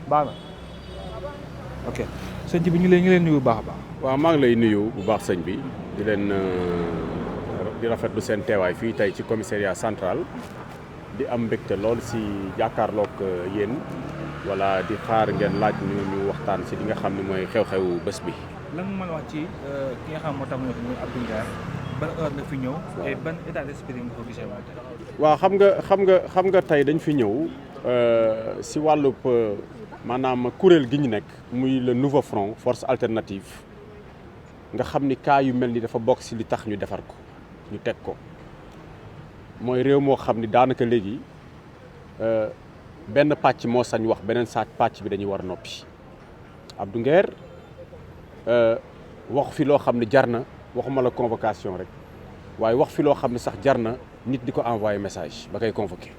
baax na ok sëñ bi ñu leen nuyu bu baax a baax. waaw maa ngi lay nuyu bu baax sëñ bi di leen di rafetlu seen teewaay fii tey ci commissariat central di am mbégte lool si jàkkaarloog yéen wala di xaar ngeen laaj ñu waxtaan si li nga xam ne mooy xew-xewu bés bi. lan nga mën a wax ci ki nga xam moo tax muy Abdou Nguer ban heure la fi ñëw. et ban état d'esprit nga ko gisee waate. waaw xam nga tey dañ fi ñëw si wàllub maanaam kuréel gi ñu nekk muy le nouveau front force alternative nga xam ni cas yu mel ni dafa bokk si li tax ñu defar ko ñu teg ko mooy réew moo xam ni daanaka léegi benn pàcc moo sañ wax beneen pàcc bi dañuy war a noppi Abdou Nguer wax fi loo xam ne jar na waxuma la convocation rek waaye wax fi loo xam ne sax jar na nit di ko envoyer message ba koy convoquer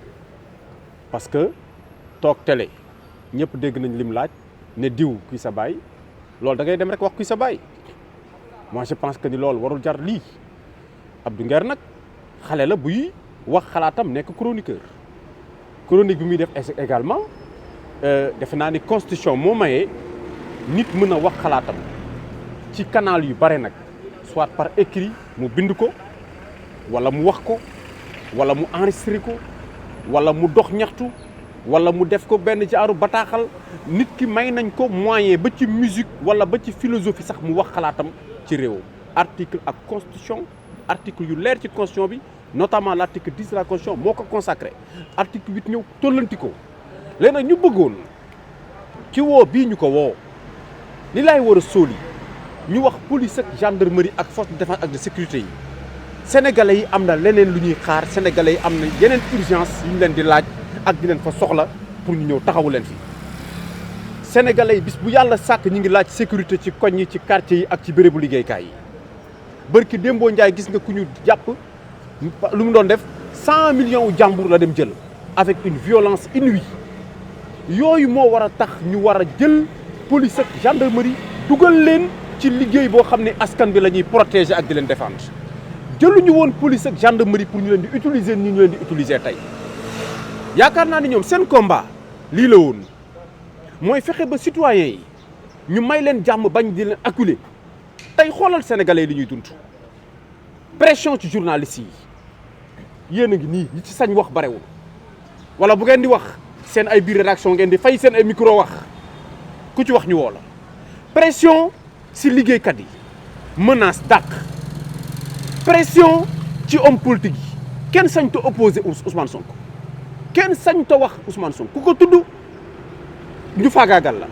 parce que toog télé ñëpp dégg nañ lim laaj ne diw kuy sa baay loolu da ngay dem rek wax kuy sa baay moi je pense que ni loolu warul jar lii Abdou Nguer nag xale la buy wax xalaatam nekk chroniqueur chronique bi muy def également defe naa ni constitution moo mayee nit mën a wax xalaatam ci canal yu bare nag soit par écrit mu bind ko wala mu wax ko wala mu enregistré ko wala mu dox ñaxtu wala mu def ko benn jaaru bataaxal nit ki may nañ ko moyen ba ci musique wala ba ci philosophie sax mu wax xalaatam ci réew article ak constitution article yu leer ci constitution bi notamment l' article 10 de la constitution moo ko consacré article 8 ñëw tollanti ko léegi nag ñu bëggoon ci woo bii ñu ko woo li laay war a sóoli ñu wax police ak gendarmerie ak force de défense ak de sécurité yi sénégalais yi am na leneen lu ñuy xaar sénégalais yi am na yeneen urgence yu ñu leen di laaj ak di leen fa soxla pour ñu ñëw taxawu leen fi sénégalais yi bis bu yàlla sàkk ñu ngi laaj sécurité ci koñ yi ci quartier yi ak ci bérébu liggéeykaay yi bërki démboo njaay gis nga ku ñu jàpp lu mu doon def 100 millions wu jàmbur la dem jël avec une violence inouïe yooyu moo war a tax ñu war a jël police ak gendarmerie dugal leen ci liggéey boo xam ne askan bi la ñuy protéger ak di leen défendre jëluñu woon police ak gendarmerie pour ñu leen di utiliser ni ñu leen di utiliser tey yaakaar naa ni ñoom seen combat lii la woon mooy fexe ba citoyens yi ñu may leen jàmm bañ di leen acculer tey xoolal sénégalais li ñuy dund pression ci journalistes yi yéen a ngi nii ñi ci sañ wax barewul wala bu ngeen di wax seen ay biir rédaction ngeen di fay seen ay micro wax ku ci wax ñu woo la pression si liggéeykat yi menace dàq pression ci homme politique yi kenn sañ ta opposé Ousmane Sonko kenn sañ ta wax Ousmane Sonko ku ko tudd ñu faagaagal la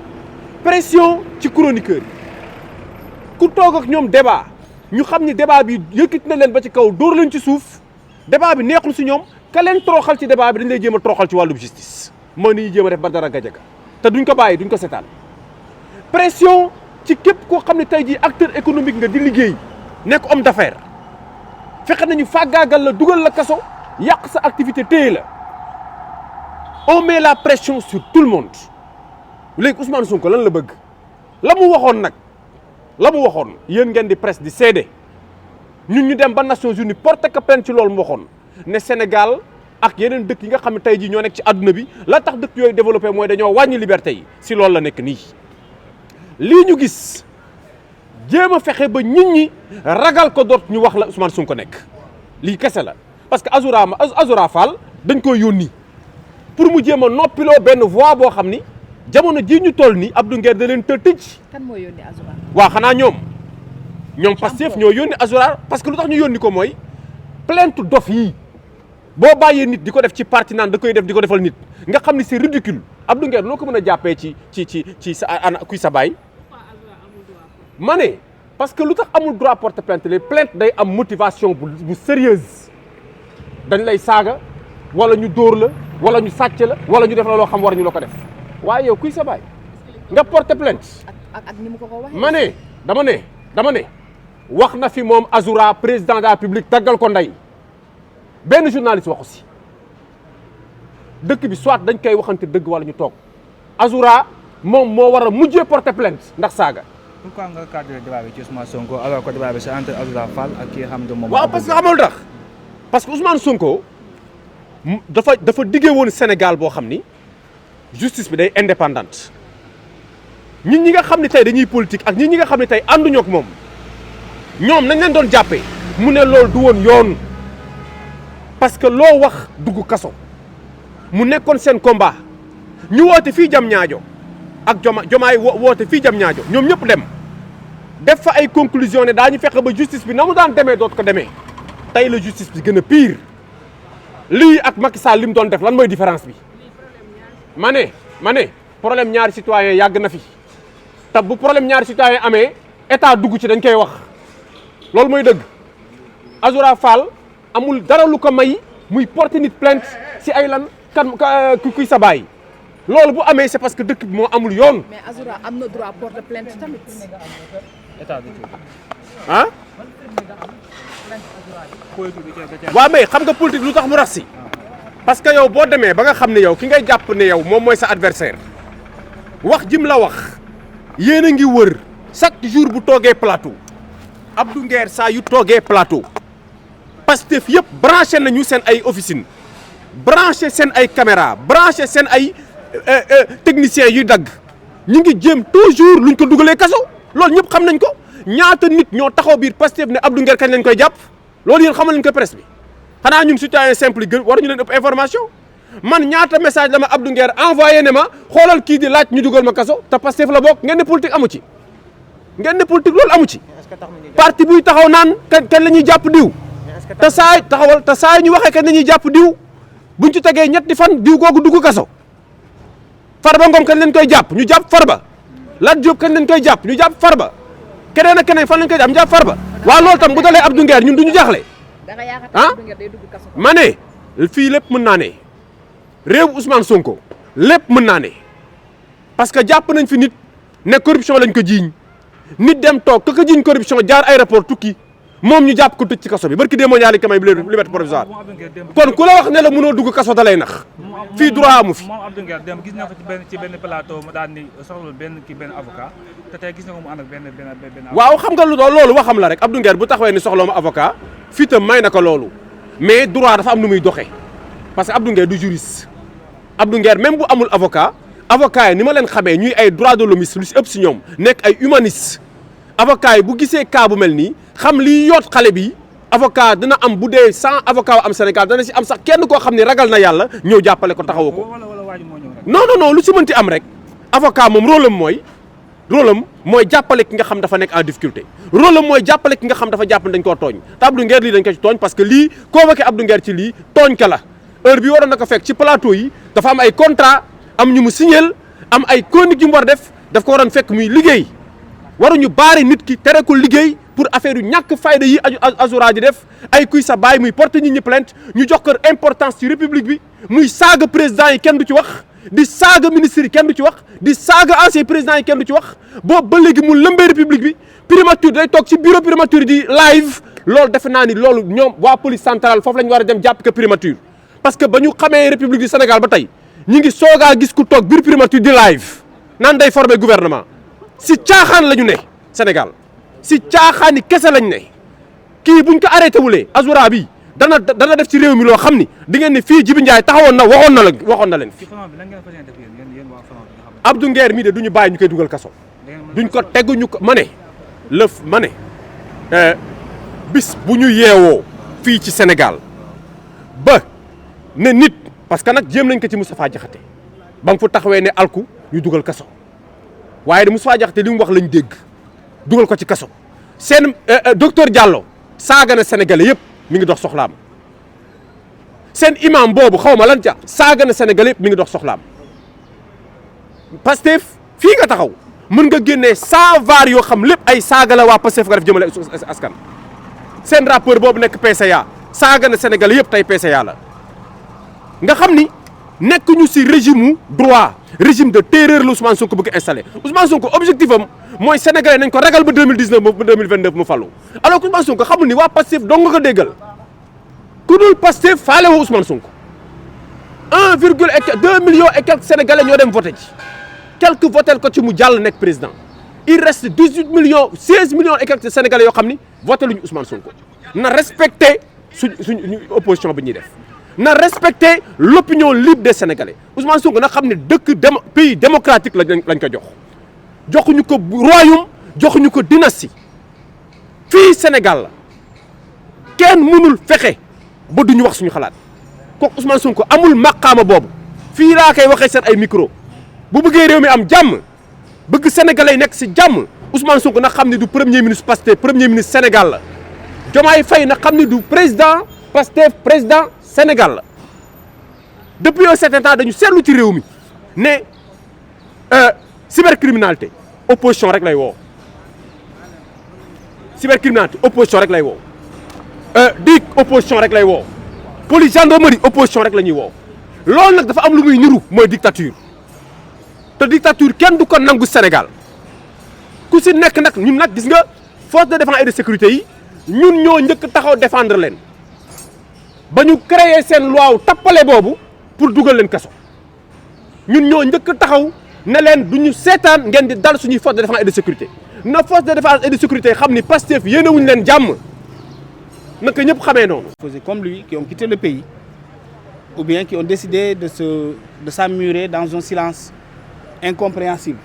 pression ci chroniqueur yi ku toog ak ñoom débat ñu xam ni débat bi yëkkati na leen ba ci kaw dóor leen ci suuf débat bi neexul si ñoom ka leen toroxal ci débat bi dañ lay jéem a toroxal ci wàllum justice mooy ni ñuy jéem a def Badara Gadiaga te duñ ko bàyyi duñ ko seetaan pression ci képp koo xam ne tey jii acteur économique nga di liggéey nekk homme d'affaires fexe nañu faagaagal la dugal la kaso yàq sa activité téye la on met la pression sur tout le monde léegi Ousmane Sonko lan la bëgg la mu waxoon nag la mu waxoon yéen ngeen di presse di seede ñun ñu dem ba Nations Unies porté ko plainte ci loolu mu waxoon ne Sénégal ak yeneen dëkk yi nga xam ne tey jii ñoo nekk ci àdduna bi la tax dëkk yooyu développé mooy dañoo wàññi liberté yi si loolu la nekk nii. lii ñu gis jéem a fexe ba nit ñi ragal ko doot ñu wax la Ousmane Sonko nekk lii kese la parce que Azoura Fall dañ koy yónni pour mu jéem a noppiloo benn voix boo xam ni jamono jii ñu toll nii Abdou Nguer da leen tëj. kan moo yónni Azoura. waaw xanaa ñoom Pastef ñoo yónni Azoura parce que lu tax ñu yónni ko mooy plainte dof yii boo bàyyee nit di ko def ci parti naan da koy def di ko defal nit nga xam ni c'est ridicule Abdou Nguer noo ko mën a jàppee ci sa ana kuy sa baay ma ne parce que lu tax amul droit porter plainte les plaintes day am motivation bu sérieuse dañ lay saaga wala ñu dóor la wala ñu sàcc la wala ñu def la loo xam war ñu la ko def waaye yow kuy sa baay nga porter plainte ak ni mu ko waxee. ma ne dama ne wax na fi moom Azoura président de la République taggal ko ndey benn journaliste waxu si dëkk bi soit dañ koy waxante dëgg wala ñu toog Azoura moom moo war a mujjee porter plainte ndax saaga. pourquoi nga cadré débat bi ci Ousmane Sonko alors que débat bi c'est entre Azoura Fall ak ki nga xam ne moom. waaw parce que xamul tax parce que Ousmane Sonko dafa diggee woon Sénégal boo xam ni justice bi day indépendante ñun ñi nga xam ne tey dañuy politique ak ñi nga xam ne tey ànduñoo ak moom ñoom nañ leen doon jàppee mu ne loolu du woon yoon parce que loo wax dugg kaso mu nekkoon seen combat ñu woote fii jam ñaajo ak jomaay woote fii jam ñaajo ñoom ñëpp dem def fa ay conclusion ne daañu fexe ba justice bi na mu daan demee doot ko demee tey la justice bi gën a pire lii ak Macky Sall li mu doon def lan mooy différence bi ma ne problème ñaari citoyen yàgg na fi te bu problème ñaari citoyen amee état dugg ci dañ koy wax loolu mooy dëgg Azoura Fall amul dara lu ko may muy porter nit plainte si ay lan kuy sa baay loolu bu amee c'est parce que dëkk bi moo amul yoon. mais Azoura am na droit porter plainte tamit. état ah. waaw mais xam nga politique lu tax mu rax si parce que yow boo demee ba nga xam ne yow ki ngay jàpp ne yow moom mooy sa adversaire wax jim la wax yéen a ngi wër chaque jour bu toogee plateau Abdou Nguer saa yu toogee plateau Pastef yëpp branché nañu seen ay officine branché seen ay caméra branché seen ay techniciens yuy dagg ñu ngi jéem toujours luñ ko dugalee kaso loolu ñëpp xam nañ ko ñaata nit ñoo taxaw biir Pastef ne Abdou Nguer kañ lañ koy jàpp loolu yéen xamal nañ ko presse bi xanaa ñun citoyen simple yi gën waruñu leen ëpp information man ñaata message la ma Abdou Nguer envoyé ne ma xoolal kii di laaj ñu dugal ma kaso te Pastef la bokk ngeen ne politique amu ci ngeen ne politique loolu amu ci parti buy taxaw naan kañ la ñuy jàpp diw te saa taxawal te saa ñu waxee kañ la ñuy jàpp diw buñ ci tegee ñetti fan diw googu dugg kaso Farba Ngom kañ lañ koy jàpp ñu jàpp Farba Lat Diop kañ lañ koy jàpp ñu jàpp Farba keneen ak keneen fan lañ koy jàpp ñu jàpp Farba waaw loolu tam bu dalee Abdou Nguer ñun duñu jaaxle ah ma ne fii lépp mën naa ne réew Ousmane Sonko lépp mën naa ne parce que jàpp nañ fi nit ne corruption lañ ko jiiñ nit dem toog ka ko jiiñ corruption jaar aéroport tukki moom ñu jàpp ko tëj ci kaso bi barki démb ñaari kamay liberté provisoire kon ku la wax ne la mënoo dugg kaso da lay nax fii droit amu fi. moom Abdou Nguer dem gis na ko ci benn plateau mu daan ni soxla benn avocat te tey gis na ko mu ànd ak benn waaw xam nga lu doon loolu waxam la rek Abdou Nguer bu taxawee ni soxla ma avocat fii tam may na ko loolu mais droit dafa am nu muy doxee parce que Abdou Nguer du juriste Abdou Nguer même bu amul avocat yi ni ma leen xamee ñuy ay droit de l'homme lu si ëpp si ñoom nekk ay humaniste avocat yi bu gisee cas bu mel nii xam lii yoot xale bi avocat dina am bu dee 100 avocat am Sénégal dana si am sax kenn koo xam ne ragal na yàlla ñëw jàppale ko taxawu ko non lu si mënti am rek avocat moom rôle am mooy jàppale ki nga xam dafa nekk en difficulté rôle am mooy jàppale ki nga xam dafa jàpp ne dañ koo tooñ te Abdou Nguer lii dañ ko ci tooñ parce que lii convoqué Abdou Nguer ci lii tooñ ka la heure bi waroon na ko fekk ci plateau yi dafa am ay contrat am ñu mu signal am ay chronique yu mu war def daf ko waroon fekk muy liggéey waruñu baare nit ki tere ko liggéey pour affaire yu ñàkk fayda yi Azoura di def ay kuy sa baay muy porte nit ñi plainte ñu jox ko importance ci république bi muy saaga président yi kenn du ci wax di saaga ministre yi kenn du ci wax di saaga ancien président yi kenn du ci wax boobu ba léegi mu lëmbee république bi primature day toog ci bureau primature di live loolu defe naa ni loolu ñoom waa police centrale foofu la ñu war a dem jàpp ko primature parce que ba ñu xamee république du Sénégal ba tey ñu ngi soogaa gis ku toog biir primature di live naan day former gouvernement si caaxaan la ñu ne Sénégal si caaxaani kese lañ ne kii buñ ko arrêté wulee Azoura bi dana def ci réew mi loo xam ni di ngeen ne fii Jibi Ndiaye taxawoon na waxoon na leen fi Abdou Nguer mii de duñu bàyyi ñu koy dugal kaso duñ ko teguñu ko ma ne bis bu ñu yeewoo fii ci Sénégal ba ne nit parce que nag jéem nañ ko ci Moustapha Diakhaté ba mu fu taxawee ne alku ñu dugal kaso waaye de Moustapha Diakhaté li mu wax lañ dégg dugal ko ci kaso seen docteur Diallo saaga na Sénégalais yëpp mi ngi dox soxlaam seen imam boobu xaw ma lan ca saaga na Sénégalais yëpp mi ngi dox soxlaam Pastef fii nga taxaw mën nga génnee 100 var yoo xam lépp ay saaga la waa Pastef nga def jëmale askan seen rappeur boobu nekk PCA saaga na Sénégalais yëpp tey PCA la nga xam ni nekk ñu si régime droit régime de terreur la Ousmane Sonko bëgg installé Ousmane Sonko objectif am mooy sénégalais nañ ko ragal ba 2019 ba 2029 mu fallu alors que Ousmane Sonko xamul ni waa Pastef dong nga ko déggal ku dul Pastef faale woo Ousmane Sonko 2 millions et quelques sénégalais ñoo dem voté ci quelques votel ko ci mu jàll nekk président il reste 16 millions et quelques sénégalais yoo xam ni voté luñu Ousmane Sonko na respecté suñu opposition bi ñuy def na respecter l'opinion libre des Sénégalais Ousmane Sonko na xam ne pays démocratique lañ ko jox joxuñu ko royaume joxuñu ko dynastie fii Sénégal la kenn mënul fexe ba duñu wax suñu xalaat kooku Ousmane Sonko amul maqaama boobu fii laa koy waxee seen ay micro bu bëggee réew mi am jàmm bëgg sénégalais yi nekk si jàmm Ousmane Sonko na xam ne du premier ministre Pastef premier ministre Sénégal la Diomaye Faye na xam ne du président Pastef président Sénégal la depuis un certain temps dañu seetlu ci réew mi ne cybercriminalité opposition rek lay woo cybercriminalité opposition rek lay woo DIC opposition rek lay woo police gendarmerie opposition rek la ñuy woo loolu nag dafa am lu muy niru mooy dictature te dictature kenn du ko nangu Sénégal ku si nekk nag ñun nag gis nga force de défense et de sécurité yi ñun ñoo njëkk taxaw défendre leen ba ñu créer seen loi wu tappale boobu pour dugal leen kaso ñun ñoo njëkk taxaw ne leen du ñu seetaan ngeen di dal suñuy force de défense et de sécurité na force de défense et de sécurité xam ni Pastef yéenewuñu leen jàmm naka ñëpp xamee noonu. Comme lui qui ont quitté le pays ou bien qui ont décidé de s'emmurer dans un silence incompréhensible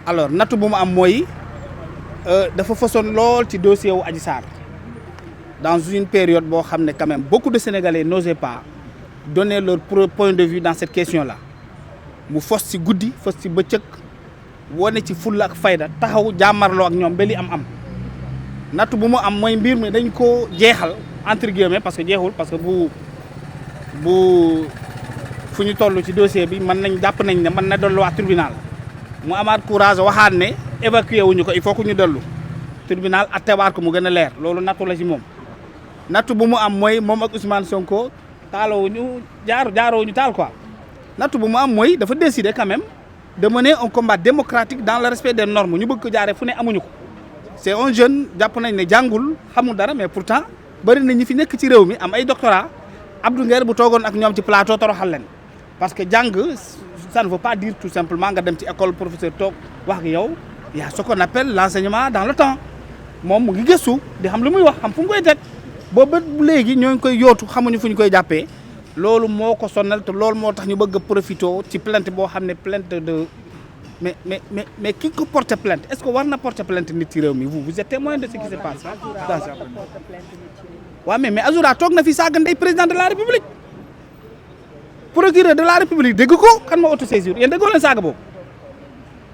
alors nattu bu mu am mooy dafa façon lool ci dossier wu Adji Sarr dans une période boo xam ne quand même beaucoup de Sénégalais n'osaient pas donner leur point de vue dans cette question-là mu fos ci guddi fos ci bëccëg wane ci fulla ak fayda taxaw jàmmarloo ak ñoom ba li am nattu bu mu am mooy mbir mi dañ ko jeexal entre guillemets parce que jeexul parce que bu fu ñu toll ci dossier bi mën nañ jàpp nañ ne mën na delluwaat tribunal mu amaat courage waxaat ne évacué wuñu ko il faut que ñu dellu tribunal attewaat ko mu gën a leer loolu nattu la ci moom nattu bu mu am mooy moom ak Ousmane Sonko taalowuñu jaarowuñu taal quoi nattu bu mu am mooy dafa décider quand même de mener un combat démocratique dans le respect des normes ñu bëgg ko jaaree fu ne amuñu ko c'est un jeune jàpp nañ ne jàngul xamul dara mais pourtant bëri na ñi fi nekk ci réew mi am ay doctorat Abdou Nguer bu toogoon ak ñoom ci plateau toroxal leen parce que jàng ça ne veut pas dire tout simplement nga dem ci école professeur toog wax ak yow y a ce qu'on appelle l'enseignement dans le temps moom mu ngi gëstu di xam lu muy wax xam fu mu koy teg boobu léegi ñoo ngi koy yootu xamuñu fu ñu koy jàppee loolu moo ko sonal te loolu moo tax ñu bëgg a profité ci plainte boo xam ne plainte de mais ki ko porte plainte est-ce que war na porter plainte nit ci réew mi vous êtes témoin de ce qui se passe waaw mais Azoura toog na fi saaga ndey président de la République procureur de la République dégg ko kan moo autosaisir yéen déggoo leen saaga boobu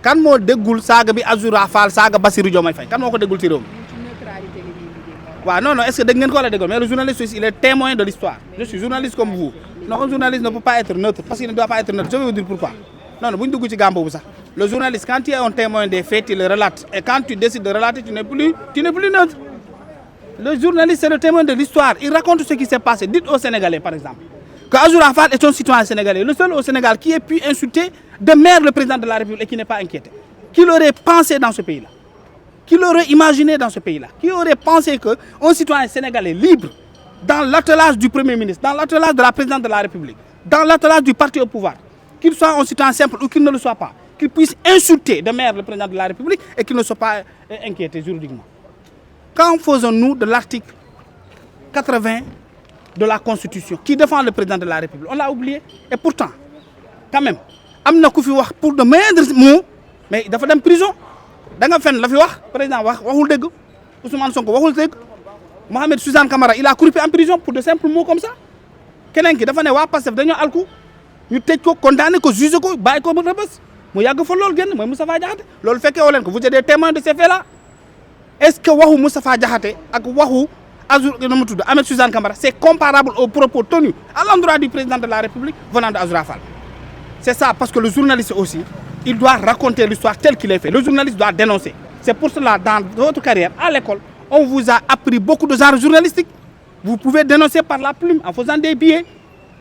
kan moo déggul saaga bi Azoura Fall saaga Bassirou Diomaye Faye kan moo ko déggul ci réew mi waaw non est-ce que dégg ngeen ko wala déggoo mais le journaliste aussi il est témoin de l'histoire je suis journaliste comme vous non un journaliste ne peut pas être neutre parce qu'il ne doit pas être neutre je vais vous dire pourquoi non bu ñu dugg ci gàmm boobu sax le journaliste quand tu es un témoin des faits tu le relates et quand tu décides de relater tu n'es plus neutre le journaliste c'est le témoin de l'histoire il raconte ce qui s'est passé dites aux Sénégalais par exemple que Azoura Fall est un citoyen sénégalais le seul au Sénégal qui ait pu insulter de mer le président de la République et qui n'est pas inquiété qui l'aurait pensé dans ce pays-là qui l'aurait imaginé dans ce pays-là qui aurait pensé que un citoyen sénégalais libre dans l'attelage du Premier ministre dans l'attelage de la présidente de la République dans l'attelage du parti au pouvoir qu'il soit un citoyen simple ou qu'il ne le soit pas qu'il puisse insulter de mer le président de la République et qu'il ne soit pas inquiété juridiquement qu'en faisons-nous de l'article 80 de la Constitution qui défend le président de la République on l'a oublié et pourtant quand même am na ku fi wax pour de moindres mots mais dafa dem prison da nga fen la fi wax président waxul dëgg Ousmane Sonko waxul dëgg Mohamed Suzanne Camara il a croupé en prison pour de simples mots comme ça keneen ki dafa ne waa Pastef dañoo alku ñu tëj ko condamné ko jugé ko bàyyi ko ba rëbës mu yàgg fa loolu génn mooy Moustapha Diakhaté loolu fekkee woo leen ko vous êtes des témoins de ces faits-là est-ce que waxu Moustapha Diakhaté ak waxu Ahmed Suzanne Camara c'est comparable aux propos tenus à l'endroit du président de la République venant de Azoura Fall c'est ça parce que le journaliste aussi il doit raconter l'histoire telle qu'il est fait le journaliste doit dénoncer c'est pour cela dans votre carrière à l'école on vous a appris beaucoup de genres journalistiques vous pouvez dénoncer par la plume en faisant des billets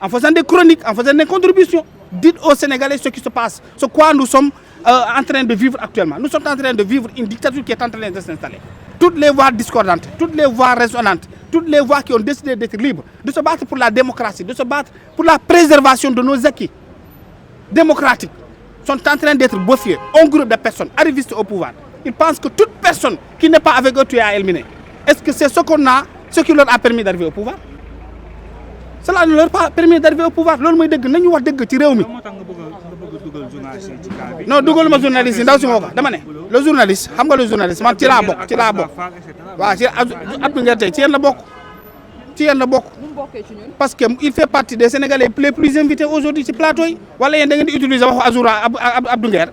en faisant des chroniques en faisant des contributions dites aux Sénégalais ce qui se passe ce quoi nous sommes en train de vivre actuellement nous sommes en train de vivre une dictature qui est en train de s'installer toutes les voix discordantes toutes les voix résonantes toutes les voix qui ont décidé d'être libres de se battre pour la démocratie de se battre pour la préservation de nos acquis démocratiques sont en train d'être bafoués un groupe de personnes arrivistes au pouvoir ils pensent que toute personne qui n'est pas avec eux tu es à éliminer est-ce que c'est ce qui leur a permis d'arriver au pouvoir cela ne leur a pas permis d'arriver au pouvoir loolu mooy dëgg nañu wax dëgg ci réew mi. moo tax nga bëgg dugal journaliste yi ci cas bi. non dugaluma journaliste yi ndaw si moo ko dama ne le journaliste xam nga le journaliste man ci laa bokk waaw ci Abdou Nguer tey ci yéen la bokk parce que il fait partie des Sénégalais les plus invités aujourd'hui ci plateau yi wala yéen da ngeen di utiliser waxu Azoura Abdou Nguer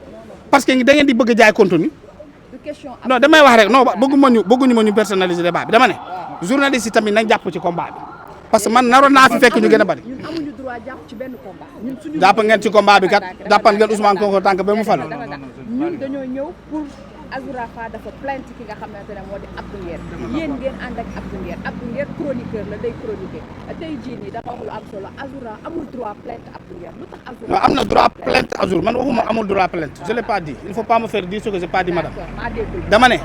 parce que da ngeen di bëgg jaay contenu non damay wax rek non bëgguñu ma ñu personnaliser débat bi dama ne journaliste yi tamit nañ jàpp ci combat bi parce que man naroon naa fi fekk ñu gën a bari. ñun amuñu droit jàpp ci benn combat. ñun suñu jàpp ngeen ci combat bi kat jàppan ngeen Ousmane Sonko tànk ba mu fal. ñun dañoo ñëw pour Azoura Fall dafa plainte ki nga xamante ne moo di Abdou Nguer yéen ngeen ànd ak Abdou Nguer chroniqueur la day chroniquer tey jii nii dafa wax lu am solo Azoura amul droit plainte Abdou Nguer lu tax Azoura. non am na droit plainte Azoura man waxuma amul droit plainte je l'ai pas dit il faut pas me faire dire ce que j'ai pas dit madame. dama ne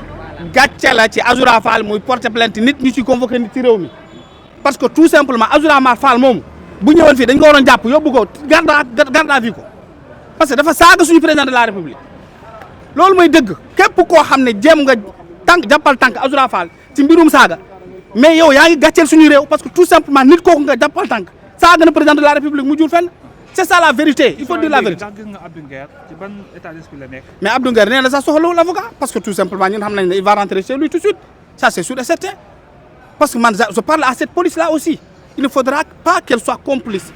gàcce la ci Azoura Fall muy porter plainte nit ñu ci convoqué nit ci réew mi. parce que tout simplement Azoura Fall moomu bu ñëwoon fii dañ ko waroon jàpp yóbbu ko garde à vue ko parce que dafa saaga suñu président de la république loolu mooy dëgg képp koo xam ne jéem nga jàppal tànk Azoura Fall ci mbirum saaga mais yow yaa ngi gàcceel suñu réew parce que tout simplement nit kooku nga jàppal tànk saaga na président de la république mu jur fenn c'est ça la vérité il faut dire la vérité. gis nga Abdou Nguer ci ban état d'esprit la nekk. mais Abdou Nguer nee na sax soxlawul avocat parce que tout simplement ñun xam nañ ne il va rentrer chez lui tout de suite ça c'est sûr et certain. Parce que je parle à cette police-là aussi. Il ne faudra pas qu'elle soit complice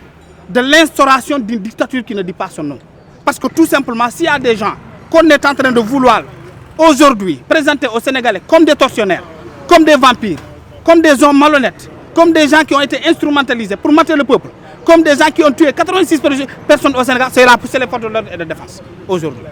de l'instauration d'une dictature qui ne dit pas son nom. Parce que tout simplement, s'il y a des gens qu'on est en train de vouloir aujourd'hui présenter aux Sénégalais comme des tortionnaires, comme des vampires, comme des hommes malhonnêtes, comme des gens qui ont été instrumentalisés pour mater le peuple, comme des gens qui ont tué 86 personnes au Sénégal, c'est les forces de l'ordre et de défense aujourd'hui.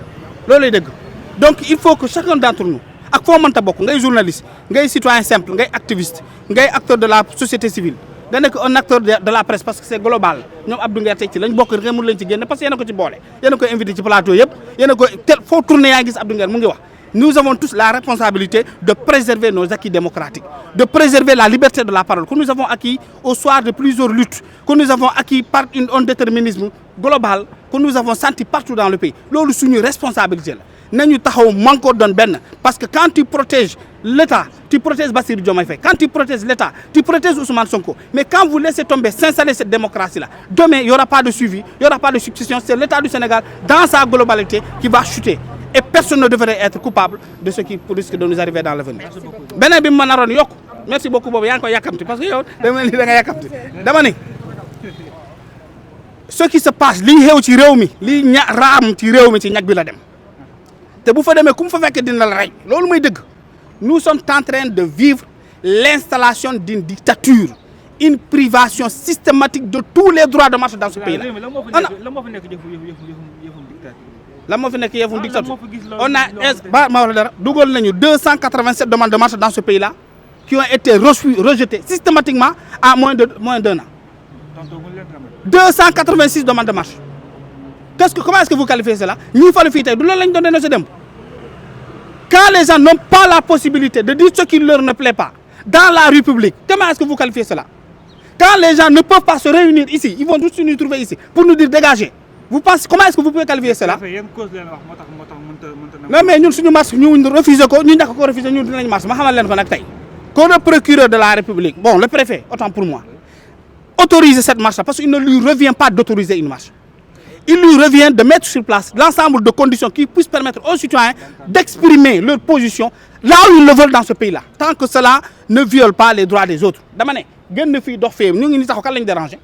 Donc il faut que chacun d'entre nous, ak foo mënta bokk ngay journaliste ngay citoyen simple ngay activiste ngay acteur de la société civile nga nekk un acteur de la presse parce que c'est global ñoom Abdou Nguer tey ci lañ bokk rek mun leen ci génne parce que yéen a ko ci boole yéen a koy invité ci plateau yëpp yéen a koy foo tourner yaa gis Abdou Nguer mu ngi wax nous avons tous la responsabilité de préserver nos acquis démocratiques de préserver la liberté de la parole que nous avons acquis au soir de plusieurs luttes que nous avons acquis par un déterminisme global que nous avons senti partout dans le pays loolu suñu responsabilité la nañu taxaw manko doon benn parce que quand tu protèges l'État tu protèges Bassirou Diomaye Faye quand tu protèges l'État tu protèges Ousmane Sonko mais quand vous laissez tomber s'installer cette démocratie là demain il y aura pas de suivi il y aura pas de succession c'est l'État du Sénégal dans sa globalité qui va chuter et personne ne devrait être coupable de ce qui risque de nous arriver dans l'avenir beneen bi ma naroon yokk merci beaucoup boobu yaa ngi koy yàkkamti parce que yow dama ni da nga yàkkamti dama ni ce qui se passe li xew ci réew mi li raam ci réew mi ci ñag bi la dem te bu fa demee ku mu fa fekk dina la rey loolu mooy dëgg nous sommes en train de vivre l'installation d'une dictature une privation systématique de tous les droits de marche dans ce pays là. lan moo fi nekk yëfu dictature on a ma wax la dara dugal nañu 287 demandes de marche dans ce pays là qui ont été rejetées systématiquement à moins d'un an 286 demandes de marche comment est-ce que vous qualifiez cela ñi falu fii tey du loolu lañ doon dénoncé dem quand les gens n'ont pas la possibilité de dire ce qui leur ne plaît pas dans la rue publique comment est-ce que vous qualifiez cela quand les gens ne peuvent pas se réunir ici ils vont tous nous trouver ici pour nous dire dégagez vous pensez comment est-ce que vous pouvez qualifier cela non mais ñun suñu marche ñu refusé ko ñu ñàkk ko refusé ñun dinañ marche ma xamal leen ko nag tey que le procureur de la République bon le préfet autant pour moi autoriser cette marche là parce qu'il ne lui revient pas d'autoriser une marche. Il lui revient de mettre sur place l'ensemble de conditions qui puissent permettre aux citoyens d'exprimer leur position là où ils le veulent dans ce pays-là. Tant que cela ne viole pas les droits des autres. dama ne génn fii dox fii ñu ngi ni taxaw kan lañ déranger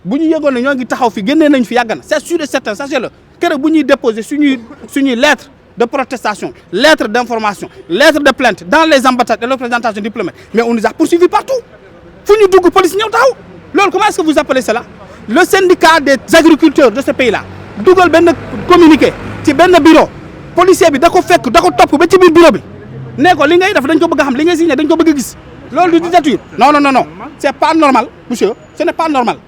bu ñu yëgoon ne ñoo ngi taxaw fii génnee nañ fi yàgg na c'est sûr et certain sachez-le keroog bu ñuy déposer suñuy lettre de protestation lettre d'information lettre de plainte dans les ambassades et les représentations diplomatiques mais on nous a poursuivis partout fu ñu dugg police ñëw taxaw loolu comment est-ce que vous appelez cela le syndicat des agriculteurs de ce pays-là dugal benn communiqué ci benn bureau policier bi da ko fekk da ko topp ba ci biir bureau bi ne ko li ngay def dañ ko bëgg a xam li ngay signé dañ ko bëgg a gis loolu du dictature non c'est pas normal monsieur ce n'est pas normal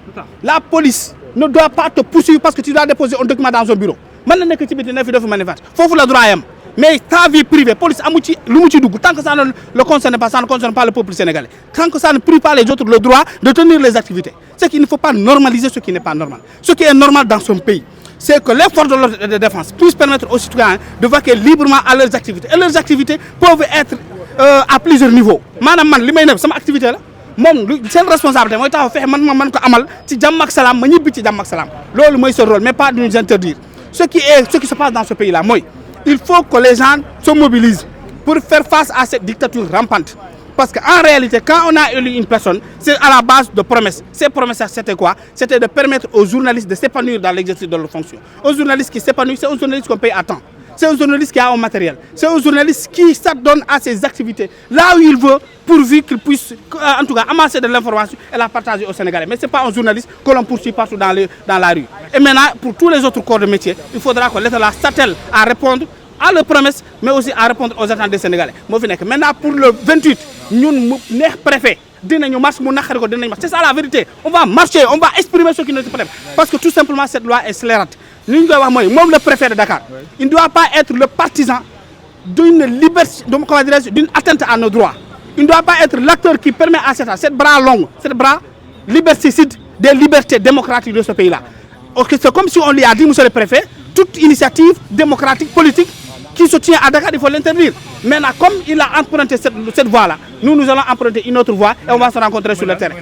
la police ne doit pas te poursuivre parce que tu dois déposer un document dans un bureau mën na nekk ci biti ne fi def manifeste foofu la droit yam mais ta vie privée police amu ci lu mu ci dugg tant que ça ne le concerne pas ça ne concerne pas le peuple sénégalais tant que ça ne prive pas les autres le droit de tenir les activités c'est qu'il ne faut pas normaliser ce qui n'est pas normal ce qui est normal dans son pays c'est que les forces de l'ordre et de défense puissent permettre aux citoyens de vaquer librement à leurs activités et leurs activités peuvent être à plusieurs niveaux maanaam man li may def sama activité la moom seen responsabilité mooy taxaw fexe man ko amal ci jàmm ak salaam ma ñibbi ci jàmm ak salaam loolu mooy seen rôle mais pas de nous interdire ce qui se passe dans ce pays-là, moi, il faut que les gens se mobilisent pour faire face à cette dictature rampante. Parce qu'en réalité, quand on a élu une personne, c'est à la base de promesses. Ces promesses, c'était quoi? C'était de permettre aux journalistes de s'épanouir dans l'exercice de leur fonction. Aux journalistes qui s'épanouissent, c'est aux journalistes qu'on paye à temps. C'est aux journalistes qui a un matériel. C'est aux journalistes qui s'adonnent à ses activités là où il veut, pourvu qu'il puisse, en tout cas, amasser de l'information et la partager aux Sénégalais. Mais ce n'est pas un journaliste que l'on poursuit partout dans la rue. Et maintenant, pour tous les autres corps de métier, il faudra que l'État s'attelle à répondre à leurs promesses, mais aussi à répondre aux attentes des Sénégalais. Maintenant, pour le 28, nous, les préfets, c'est ça la vérité. On va marcher, on va exprimer ce qui nous est. Parce que tout simplement, cette loi est scélérate. Même le préfet de Dakar, il ne doit pas être le partisan d'une liberté, d'une atteinte à nos droits. Il ne doit pas être l'acteur qui permet à cette bras long, cette bras liberticide des libertés démocratiques de ce pays-là. C'est comme si on lui a dit, monsieur le préfet, toute initiative démocratique, politique, qui se tient à Dakar, il faut l'interdire. Maintenant, comme il a emprunté cette voie-là, nous allons emprunter une autre voie et on va se rencontrer sur le terrain.